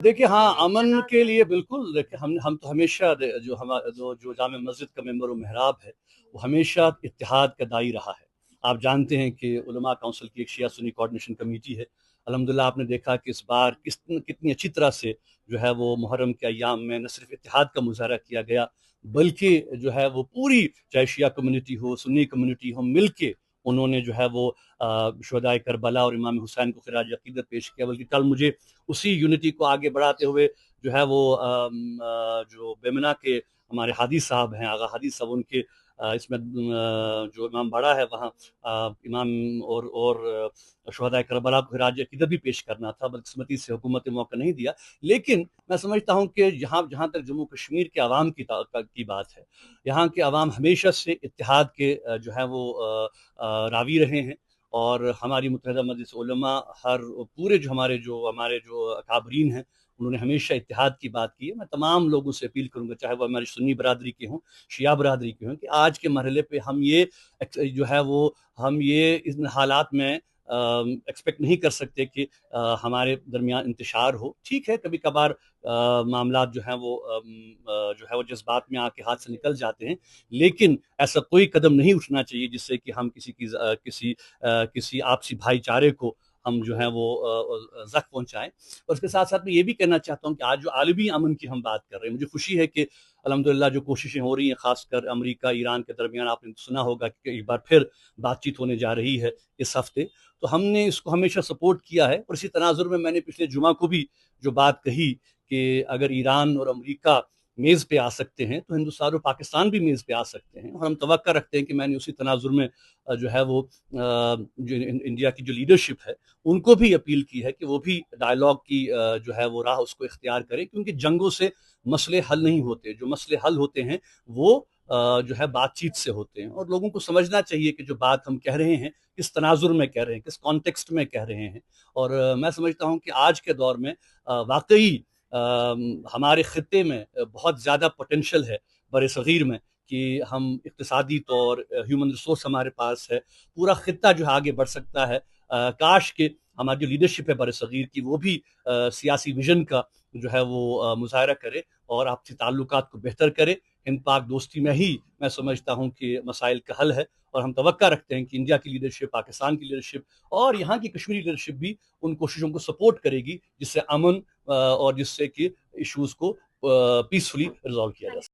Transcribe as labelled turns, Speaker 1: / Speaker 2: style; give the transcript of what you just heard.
Speaker 1: دیکھیے ہاں، امن کے لیے بالکل دیکھیے ہم تو ہمیشہ جو جامع مسجد کا ممبر و محراب ہے وہ ہمیشہ اتحاد کا دائی رہا ہے۔ آپ جانتے ہیں کہ علماء کونسل کی ایک شیعہ سنی کوارڈینیشن کمیٹی ہے۔ الحمدللہ آپ نے دیکھا کہ اس بار کتنی اچھی طرح سے جو ہے وہ محرم کے ایام میں نہ صرف اتحاد کا مظاہرہ کیا گیا، بلکہ جو ہے وہ پوری چاہے شیعہ کمیونٹی ہو، سنی کمیونٹی ہو، مل کے انہوں نے جو ہے وہ شہدائے کربلا اور امام حسین کو خراج عقیدت پیش کیا۔ بلکہ کل مجھے اسی یونٹی کو آگے بڑھاتے ہوئے جو ہے وہ جو بیمنا کے ہمارے حادی صاحب ہیں، آغا حادی صاحب، ان کے اس میں جو امام باڑا ہے وہاں امام اور شہدائے کربلا کو خراج عقیدت بھی پیش کرنا تھا، بدقسمتی سے حکومت نے موقع نہیں دیا۔ لیکن میں سمجھتا ہوں کہ جہاں تک جموں کشمیر کے عوام کی بات ہے، یہاں کے عوام ہمیشہ سے اتحاد کے جو ہے وہ راوی رہے ہیں، اور ہماری متحدہ مجلس علماء پورے ہمارے جو اکابرین ہیں، انہوں نے ہمیشہ اتحاد کی بات کی ہے۔ میں تمام لوگوں سے اپیل کروں گا، چاہے وہ ہماری سنی برادری کے ہوں، شیعہ برادری کے ہوں، کہ آج کے مرحلے پہ ہم یہ ان حالات میں ایکسپیکٹ نہیں کر سکتے کہ ہمارے درمیان انتشار ہو۔ ٹھیک ہے، کبھی کبھار معاملات جو ہیں وہ جذبات میں آ کے ہاتھ سے نکل جاتے ہیں، لیکن ایسا کوئی قدم نہیں اٹھنا چاہیے جس سے کہ ہم کسی آپسی بھائی چارے کو ہم جو ہیں وہ زخم پہنچائیں۔ اور اس کے ساتھ ساتھ میں یہ بھی کہنا چاہتا ہوں کہ آج جو عالمی امن کی ہم بات کر رہے ہیں، مجھے خوشی ہے کہ الحمدللہ جو کوششیں ہو رہی ہیں، خاص کر امریکہ ایران کے درمیان، آپ نے سنا ہوگا کہ ایک بار پھر بات چیت ہونے جا رہی ہے اس ہفتے، تو ہم نے اس کو ہمیشہ سپورٹ کیا ہے۔ اور اسی تناظر میں نے پچھلے جمعہ کو بھی جو بات کہی کہ اگر ایران اور امریکہ میز پہ آ سکتے ہیں تو ہندوستان اور پاکستان بھی میز پہ آ سکتے ہیں، اور ہم توقع رکھتے ہیں کہ میں نے اسی تناظر میں جو ہے وہ جو انڈیا کی جو لیڈرشپ ہے ان کو بھی اپیل کی ہے کہ وہ بھی ڈائلاگ کی جو ہے وہ راہ اس کو اختیار کرے، کیونکہ جنگوں سے مسئلے حل نہیں ہوتے، جو مسئلے حل ہوتے ہیں وہ جو ہے بات چیت سے ہوتے ہیں، اور لوگوں کو سمجھنا چاہیے کہ جو بات ہم کہہ رہے ہیں کس تناظر میں کہہ رہے ہیں، کس کانٹیکسٹ میں کہہ رہے ہیں۔ اور میں سمجھتا ہوں کہ آج کے دور میں واقعی ہمارے خطے میں بہت زیادہ پوٹینشل ہے بر صغیر میں، کہ ہم اقتصادی طور ہیومن ریسورس ہمارے پاس ہے، پورا خطہ جو ہے آگے بڑھ سکتا ہے۔ کاش کہ ہماری جو لیڈرشپ ہے بر صغیر کی وہ بھی سیاسی ویژن کا جو ہے وہ مظاہرہ کرے اور آپسی تعلقات کو بہتر کرے۔ ہند پاک دوستی میں ہی میں سمجھتا ہوں کہ مسائل کا حل ہے، اور ہم توقع رکھتے ہیں کہ انڈیا کی لیڈرشپ، پاکستان کی لیڈرشپ اور یہاں کی کشمیری لیڈرشپ بھی ان کوششوں کو سپورٹ کرے گی، جس سے امن اور جس سے کہ ایشوز کو پیسفلی ریزالو کیا جا سکے۔